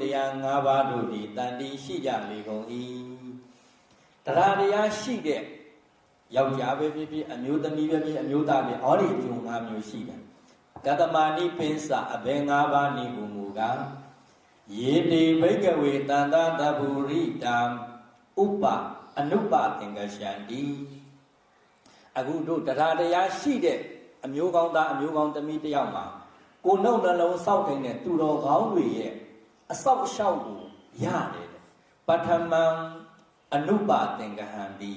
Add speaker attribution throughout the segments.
Speaker 1: တရား၅ပါးတို့သည်တန်တီရှိကြလေကုန်၏တရားတရားရှိတဲ့ယောက်ျားပဲဖြစ်ဖြစ်အမျိုးသမီးပဲဖြစ်အမျိုးသားပဲအော်ဒီအကျိုး၅မျိုးရှိတယ်ကတမဏိပင်စအဘယ်၅ပါးနည်းကိုမူကားယေတိဘိကဝေတန္တတဗုရိတံဥပအနုပသင်္ကရှံတိအခုတို့တရားတရားရှိတဲ့အမျိုးကောင်းသားအမျိုးကောင်းသမီးတယောက်မှာကိုနှုတ်နှလုံးစောက်နေတဲ့သူတော်ကောင်းတွေရဲ့အဆောက်အအုံကိုရတယ်ပထမံအနုပသင်္ကဟံတိ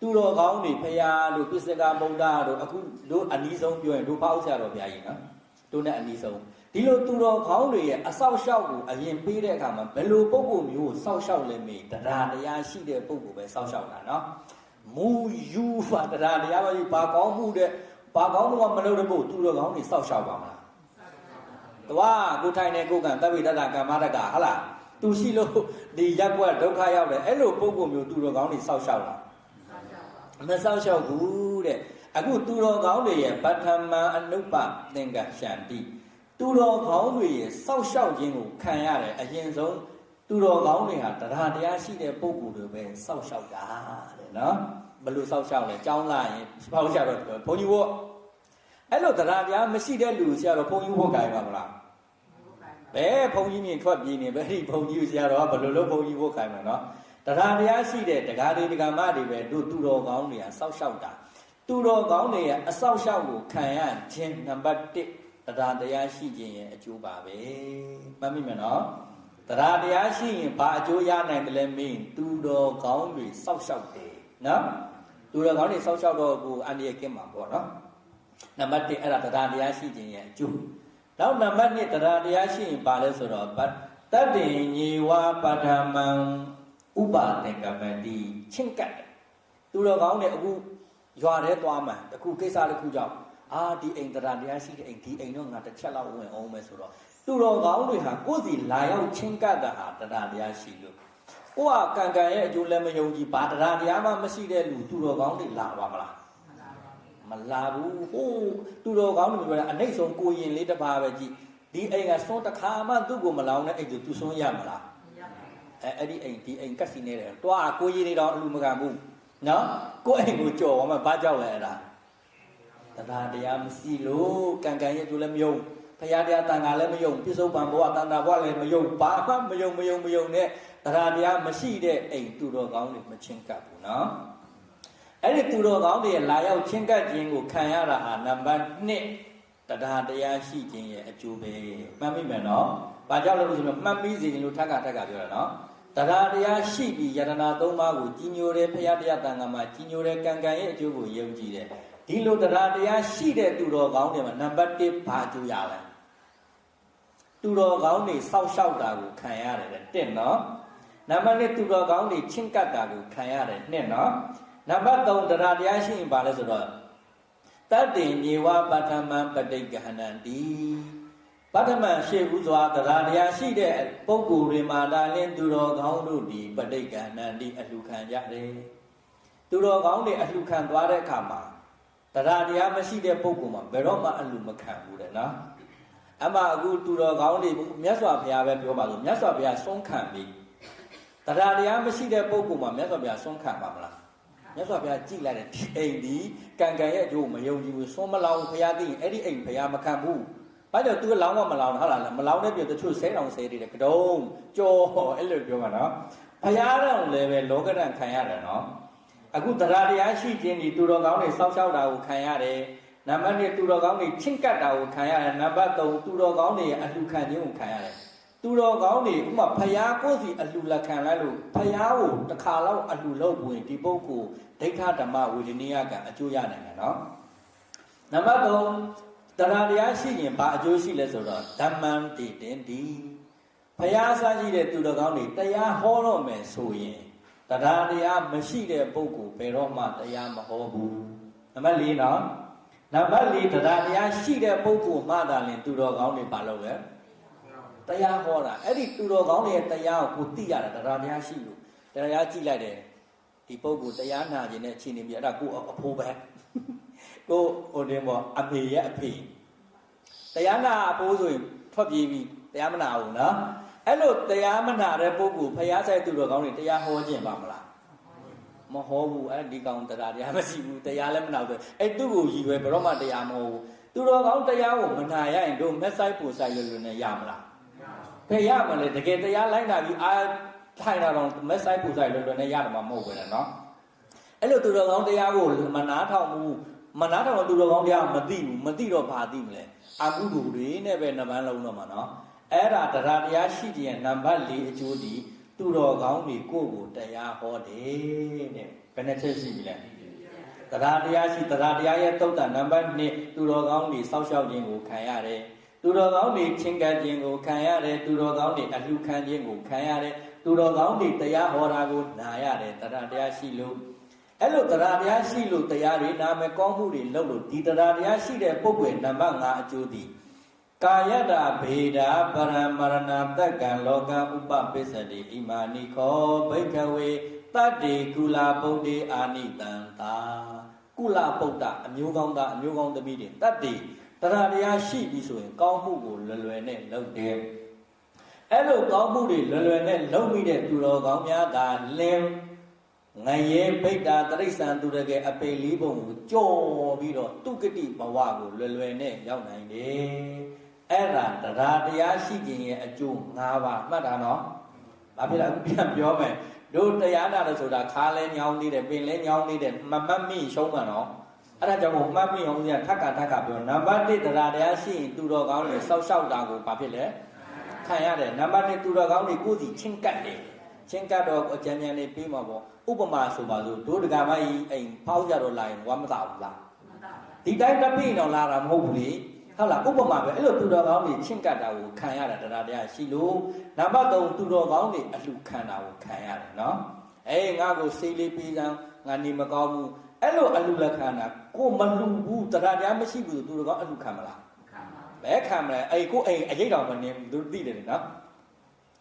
Speaker 1: သူတော်ကောင်းတွေဖရာတို့ပစ္စကမုဒ္ဒတို့အခုတို့အနီးဆုံးပြောရင်တို့ပေါ့ဆရာတော်ဘုရားကြီးနော်တို့နဲ့အနီးဆုံးဒီလိုသူတော်ကောင်းတွေရဲ့အဆောက်အအုံကိုအရင်ပေးတဲ့အခါမှာဘယ်လိုပုံပုံမျိုးကိုစောက်ရှောက်လဲမေးတရားတရားရှိတဲ့ပုံကိုပဲစောက်ရှောက်တာနော်မူယူပါတရားတရားပဲဘာကောင်းမှုတဲ့ဘာကောင်းမှုကမလုပ်တဲ့ပုံသူတော်ကောင်းတွေစောက်ရှောက်ပါမလားသွားကိုထိုင်နေကိုကံတပိတ္တကမ္မတကဟလားသူရှိလို့ဒီရက်ွက်ဒုက္ခရောက်တယ်အဲ့လိုပုံပုံမျိုးသူတော်ကောင်းတွေစောက်ရှောက်တာမစောက်ရှောက်ဘူးတဲ့အခုသူတော်ကောင်းတွေရဲ့ပထမအနုပသင်္ကရှံတိသူတော်ကောင်းတွေရဲ့စောက်ရှောက်ခြင်းကိုခံရတယ်အရင်ဆုံးသူတော်ကောင်းတွေဟာတရားတရားရှိတဲ့ပုဂ္ဂိုလ်တွေပဲစောက်ရှောက်တာတဲ့နော်ဘယ်လိုစောက်ရှောက်လဲကြောင်းလာရင်ပေါက်ရှောက်တော့ဘုန်းကြီးဝတ်အဲ့လိုတရားတရားမရှိတဲ့လူဆရာတော်ဘုန်းကြီးဝတ်ကြပါမလားဘယ်ဘုန်းကြီးမြင်ထွက်ပြေးနေပဲဒီဘုန်းကြီးဆရာတော်ကဘယ်လိုလုပ်ဘုန်းကြီးဝတ်ခိုင်းမှာနော်တရားတရားရှိတဲ့တရားတွေတရားမတွေပဲတို့သူတော်ကောင်းတွေကစောက်ရှောက်တာသူတော်ကောင်းတွေရဲ့အစောက်ရှောက်ကိုခံရခြင်းနံပါတ်1တရားတရားရှိခြင်းရဲ့အကျိုးပါပဲမှတ်မိမယ်နော်တရားတရားရှိရင်ဘာအကျိုးရနိုင်တယ်လဲမင်းသူတော်ကောင်းတွေစောက်ရှောက်တယ်နော်သူတော်ကောင်းတွေစောက်ရှောက်တော့ကိုအန္တရာယ်ကင်းမှာပေါ့နော်နံပါတ်1အဲ့ဒါတရားတရားရှိခြင်းရဲ့အကျိုးနောက်နံပါတ်2တရားတရားရှိရင်ဘာလဲဆိုတော့တတ္တိညေဝပထမံဥပသင်္ကပန္တိချင်းကတ်သူတော်ကောင်းတွေအခုရွာထဲသွားမှတခုကိစ္စတစ်ခုကြောင့်ဒီအိမ်တရားတရားရှိတဲ့အိမ်ဒီအိမ်တော့ငါတစ်ချက်လောက်ဝင်အောင်မယ်ဆိုတော့သူတော်ကောင်းတွေဟာကိုယ်စီလာရောက်ချင်းကတ်တာဟာတရားတရားရှိလို့ကိုကကံကံရဲ့အကျိုးလည်းမယုံကြည်ဘာတရားတရားမှမရှိတဲ့လူသူတော်ကောင်းတွေလာပါမလားမလာဘူးဟိုသူတော်ကောင်းတွေပြောတာအနှိမ့်ဆုံးကိုရင်လေးတစ်ပါးပဲကြည့်ဒီအိမ်ကစွန်းတစ်ခါမှသူ့ကိုမလောင်တဲ့အိမ်သူစွန်းရမလားအဲ့ဒီအိမ်ဒီအိမ်ကတ်စီနေတယ်တွားကိုရင်နေတော့အလူမကန်ဘူးနော်ကိုအိမ်ကိုကြော်သွားမှဘာကြောက်လဲအဲ့ဒါတရားတရားမရှိလို့ကံကံရဲ့ကျိုးလည်းမယုံဖရာတရားတန်ခါလည်းမယုံပြစ္ဆုတ်ပံဘဝတန်တာဘဝလည်းမယုံဘာမှမယုံနဲ့တရားတရားမရှိတဲ့အိမ်သူတော်ကောင်းတွေမချင်းကပ်ဘူးနော်အဲ့ဒီသူတော်ကောင်းတွေလာရောက်ချင်းကပ်ခြင်းကိုခံရတာဟာနံပါတ်1တရားတရားရှိခြင်းရဲ့အကျိုးပဲမှတ်မိမယ်နော်ဘာကြောင့်လဲဆိုတော့မှတ်မိစေခြင်းလို့ထပ်ပြောတာနော်တရားတရားရှိပြီးယတနာ၃ပါးကိုကြီးညိုတယ်ဖရာတရားတန်ခါမှာကြီးညိုတယ်ကံကံရဲ့အကျိုးကိုယုံကြည်တယ်ဒီလိုတရားတရားရှိတဲ့သူတော်ကောင်းတွေမှာနံပါတ်1ဘာအကျိုးရလဲသူတော်ကောင်းတွေစောက်ရှောက်တာကိုခံရတယ်တဲ့နော်နံပါတ်2သူတော်ကောင်းတွေချင်းကပ်တာကိုခံရတယ်နဲ့နော်နံပါတ်3တရားတရားရှိရင်ဘာလဲဆိုတော့တတ္တိညေဝပထမံပဋိက္ခဏံတိပထမရှေ့ဦးစွာတရားတရားရှိတဲ့ပုဂ္ဂိုလ်တွေမှာဒါလင်းသူတော်ကောင်းတို့ဒီပဋိက္ခဏံတိအလှခံရတယ်သူတော်ကောင်းတွေအလှခံသွားတဲ့အခါမှာတရားတရားမရှိတဲ့ပုဂ္ဂိုလ်မှာဘယ်တော့မှအလှမခံဘူးတဲ့နော်အမှအခုသူတော်ကောင်းတွေမြတ်စွာဘုရားပဲပြောပါလို့မြတ်စွာဘုရားဆုံးခံပြီးတရားတရားမရှိတဲ့ပုဂ္ဂိုလ်မှာမြတ်စွာဘုရားဆုံးခံပါမလားမြတ်စွာဘုရားကြည်လိုက်တဲ့ဒီအိမ်ဒီကံကံရဲ့အကျိုးမယုံကြည်ဘူးဆုံးမလောင်ဘုရားသိရင်အဲ့ဒီအိမ်ဘုရားမခံဘူးဘာကြောင့်သူကလောင်းမလောင်ဟုတ်လားမလောင်တဲ့ပြတချို့ဆဲတောင်ဆဲတယ်ကတုံးကြောအဲ့လိုပြောမှာနော်ဘုရားတော်လည်းပဲလောကဓာတ်ခံရတယ်နော်အခုတရားတရားရှိခြင်းဒီသူတော်ကောင်းတွေစောက်ရှောက်တာကိုခံရတယ်နံပါတ်2သူတော်ကောင်းတွေချင်းကပ်တာကိုခံရတယ်နံပါတ်3သူတော်ကောင်းတွေရဲ့အလှခံခြင်းကိုခံရတယ်သူတော်ကောင်းတွေဥမာဖယားကိုယ်စီအလှလက်ခံလိုက်လို့ဖယားကိုတစ်ခါလောက်အလှလုပ်ဝင်ဒီပုဂ္ဂိုလ်ဒိဋ္ဌဓမ္မဝေဒနိယကံအကျိုးရနိုင်တယ်နော်နံပါတ်3တရားတရားရှိရင်ဘာအကျိုးရှိလဲဆိုတော့ဓမ္မံတည်တင်ဒီဖယားစားရှိတဲ့သူတော်ကောင်းတွေတရားဟောတော့မယ်ဆိုရင်တရားတရားမရှိတဲ့ပုဂ္ဂိုလ်ဘယ်တော့မှတရားမဟောဘူးနံပါတ်4နော်နံပါတ်4တရားတရားရှိတဲ့ပုဂ္ဂိုလ်မှသာလျှင်သူတော်ကောင်းတွေပါလို့လေတရားဟောတာအဲ့ဒီသူတော်ကောင်းတွေရဲ့တရားကိုသိရတာတရားတရားရှိလို့တရားကြည့်လိုက်တယ်ဒီပုဂ္ဂိုလ်တရားနာခြင်းနဲ့အခြေအနေပြအဲ့ဒါကိုအဖိုးပဲကိုဟိုတင်ပေါ့အဖေရဲ့အဖေတရားနာအဖိုးဆိုရင်ထွက်ပြေးပြီးတရားမနာဘူးနော် အဲ့လိုတရားမနာတဲ့ပုဂ္ဂိုလ်ဖျားဆိုင်သူတော်ကောင်းတွေတရားဟောခြင်းပါမလားမဟောဘူးအဲ့ဒီကောင်တရားမရှိဘူးတရားလည်းမနာဘူးအဲ့သူ့ကိုရည်ရွယ်ဘယ်တော့မှတရားမဟောဘူးသူတော်ကောင်းတရားကိုမနာရရင်တို့မက်ဆိုင်ပူဆိုင်လွယ်လွယ်နဲ့ရမလားဖျားမလဲတကယ်တရားလိုက်နာပြီးအားထိုင်တာတော့မက်ဆိုင်ပူဆိုင်လွယ်လွယ်နဲ့ရတယ်မှာမဟုတ်ဘူးလေနော်အဲ့လိုသူတော်ကောင်းတရားကိုမနာထောင်ဘူးမနာထောင်သူတော်ကောင်းတရားမသိဘူးမသိတော့ဘာသိမလဲအကုသိုလ်တွေနဲ့ပဲနှပန်းလုံးတော့မှာနော်အဲ့ဒါတရားတရားရှိတဲ့နံပါတ်၄အကျိုးဒီသူတော်ကောင်းတွေကိုယ့်ကိုတရားဟောတယ်တဲ့ဘယ်နှချက်ရှိပြီလဲတရားတရားရှိတရားတရားရဲ့တုတ်တန်နံပါတ်2သူတော်ကောင်းတွေစောက်ရှောက်ခြင်းကိုခံရတယ်သူတော်ကောင်းတွေချင်းကပ်ခြင်းကိုခံရတယ်သူတော်ကောင်းတွေအလှခံခြင်းကိုခံရတယ်သူတော်ကောင်းတွေတရားဟောတာကိုနာရတယ်တရားတရားရှိလို့အဲ့လိုတရားတရားရှိလို့တရားတွေနာမကောင်းမှုတွေလုပ်လို့ဒီတရားတရားရှိတဲ့ပုဂ္ဂိုလ်နံပါတ်5အကျိုးဒီကာယတာဘေဒာပရမရဏတက္ကံလောကဥပပိစ္ဆတိဣမာနိခောဘိက္ခဝေတတ္တိကုလပုဒ္ဓေအာနိတံတာကုလပုဒ္ဓအမျိုးကောင်းသားအမျိုးကောင်းသမီးတွေတတ္တိတရားတရားရှိပြီဆိုရင်ကောင်းမှုကိုလွယ်လွယ်နဲ့လုပ်တယ်အဲ့လိုကောင်းမှုတွေလွယ်လွယ်နဲ့လုပ်မိတဲ့သူတော်ကောင်းများသာလင်းငရဲဗိဒ္ဓတရိစ္ဆာန်သူတကယ်အပေလေးပုံကိုကြော်ပြီးတော့တုကတိဘဝကိုလွယ်လွယ်နဲ့ရောက်နိုင်တယ်အဲ့ဒါတရားတရားရှိခြင်းရဲ့အကျိုး၅ပါးမှတ်တာနော်ဘာဖြစ်လဲပြန်ပြောမယ်တို့တရားနာလို့ဆိုတာခါလဲညောင်းသေးတယ်ပင်လဲညောင်းသေးတယ်မမှတ်မိရှုံးမှာနော်အဲ့ဒါကြောင့်မို့မှတ်မိအောင်ကြီးထပ်ခါပြောနံပါတ်1တရားတရားရှိရင်သူတော်ကောင်းတွေစောက်ရှောက်တာကိုဘာဖြစ်လဲခံရတယ်နံပါတ်2သူတော်ကောင်းတွေကိုယ်စီချင်းကပ်တယ်ချင်းကပ်တော့အကြံဉာဏ်လေးပြီးမှာပေါ့ဥပမာဆိုပါစို့တို့ဒကာမကြီးအိမ်ဖောက်ကြတော့လာရင်ဝမ်းမသာဘူးလားဒီတိုင်းတပိတော့လာတာမဟုတ်ဘူးလေဟုတ်လားဥပမာပဲအဲ့လိုသူတော်ကောင်းတွေချင်းကပ်တာကိုခံရတာတရားတရားရှိလို့နံပါတ်3သူတော်ကောင်းတွေအလှခံတာကိုခံရတယ်နော်ငါကိုစိတ်လေးပေးစမ်းငါနေမကောင်းဘူးအဲ့လိုအလှလက်ခံတာကိုမလှဘူးတရားတရားမရှိဘူးသူတော်ကောင်းအလှခံမလားဘယ်ခံမလဲကိုအိမ်အရေးတော်မနေဘူးသူသိတယ်နော်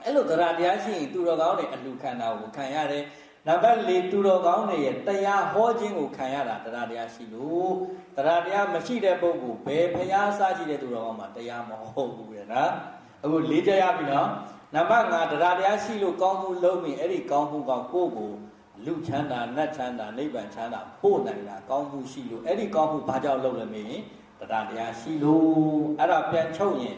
Speaker 1: အဲ့လိုတရားတရားရှိရင်သူတော်ကောင်းတွေအလှခံတာကိုခံရတယ်နံပါတ်4သူတော်ကောင်းတွေရဲ့တရားဟောခြင်းကိုခံရတာတရားတရားရှိလို့တရားတရားမရှိတဲ့ပုဂ္ဂိုလ်ဘယ်ဖျားစားရှိတဲ့သူတော်ကောင်းမှာတရားမဟုတ်ဘူးလေနော်အခု၄ချက်ရပြီနော်နံပါတ်5တရားတရားရှိလို့ကောင်းမှုလုံးပြီအဲ့ဒီကောင်းမှုကကိုယ့်ကိုလူချမ်းသာနတ်ချမ်းသာနိဗ္ဗာန်ချမ်းသာပို့နိုင်တာကောင်းမှုရှိလို့အဲ့ဒီကောင်းမှုဘာကြောင့်လုပ်လဲမင်းတရားတရားရှိလို့အဲ့ဒါပြန်ချုပ်ရင်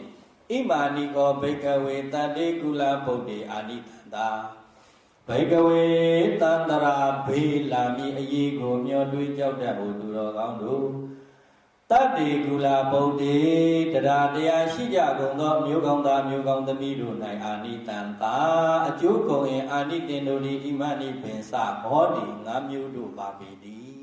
Speaker 1: ဣမာနိကောဘိကဝေတတ္တိကုလပုဒ္ဓေအာနိတန္တာဘိကဝေတန္တရာဘေးလာမည်အရေးကိုမျောတွေးကြောက်တတ်ဖို့သူတော်ကောင်းတို့တတ္တိကုလပုဒ္ဓေတရားတရားရှိကြကုန်သောမျိုးကောင်းသားမျိုးကောင်းသမီးတို့၌အာနိတန္တာအကျိုးကုန်ရင်အာနိတင်တို့သည်ဣမနိပင်စဘောဒီ၅မျိုးတို့ပါပေသည်